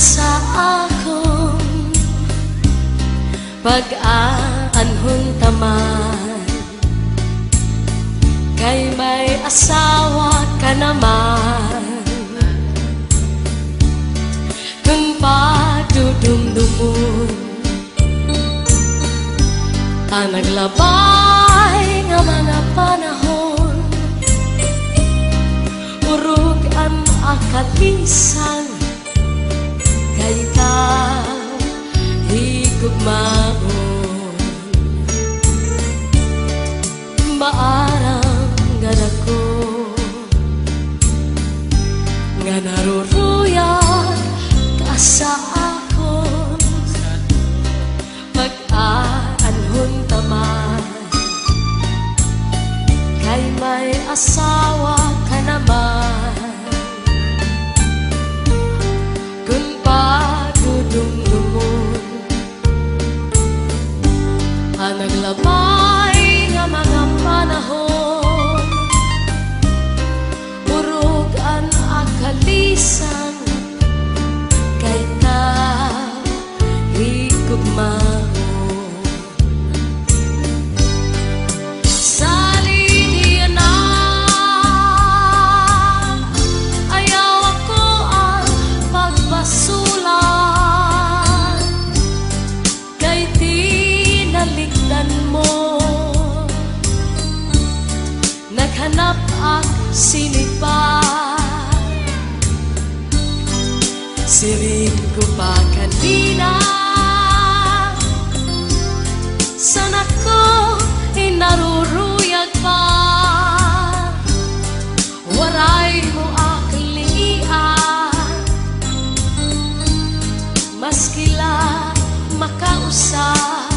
sa akong pag-aanhon taman, kay may asawa ka naman. Kung padudumdumon ang naglabay nga mga panahon, urog ang akalisan, kay ikaw higugmaon. Maarang ganako nga naruruyag ka sa akon pag-aanhon taman, kay may asawa ka naman. Kung padudumdumon ang naglabay nga mga panahon, urog ang akalisan, kay ikaw higugmaon. Naghanap ang sinipan, siring ko pa kanina. Sana ko inaruruyag pa, waray mo aklian, maskila makausap.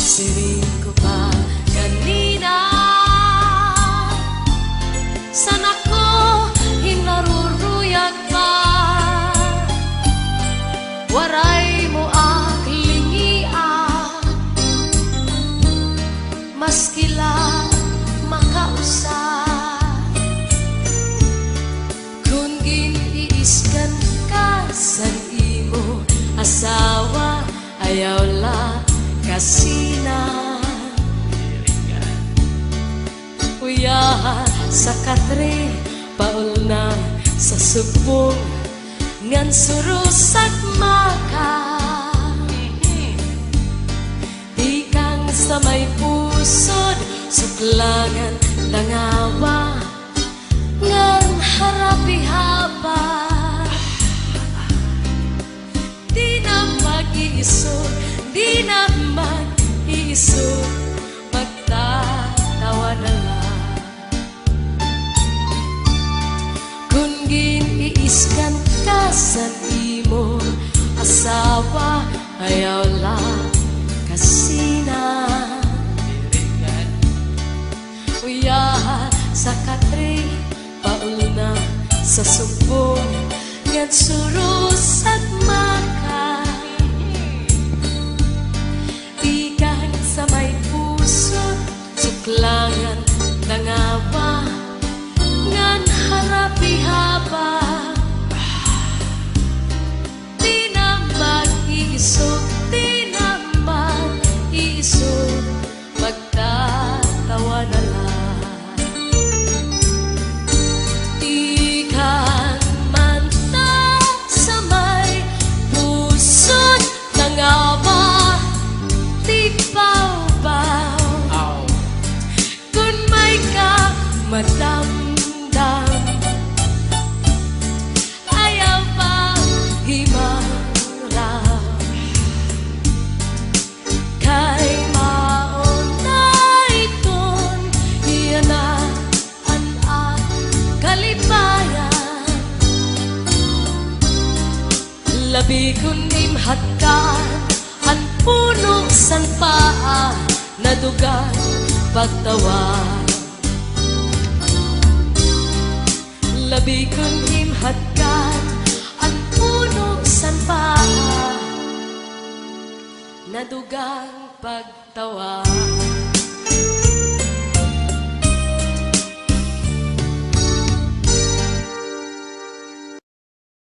Siring ko pa kanina, sana ko hinaruruyag pa, waray mo aklingian, maskila makausap. Kung giniiskan ka sa imo asawa, ayaw la kasina. Uya sa katre, paul na sa subong, ngan surusak maka. Di kang sa may pusod, suklangan langawa, ngan harapi haba. Di na mag-iisod, di na mag-iisod, magtatawa na lang. Kung giniiskan ka sa imo asawa, ayaw lang kasina. Uyahan sa katre, paul na sa subong, ngan surus at maka. Sa may puso, suklangan langawa, ngan harapi haba. Di na mag-iisog, di na mag-iisog, magta madamdam. Ayaw pa himarap kay maunay kon hiyanaan at kalipayan. Labi kunim hatkan ang puno san paa nadugan pagtawa. Labi kunim hatkan ang puno san paa nadugang pagtawa.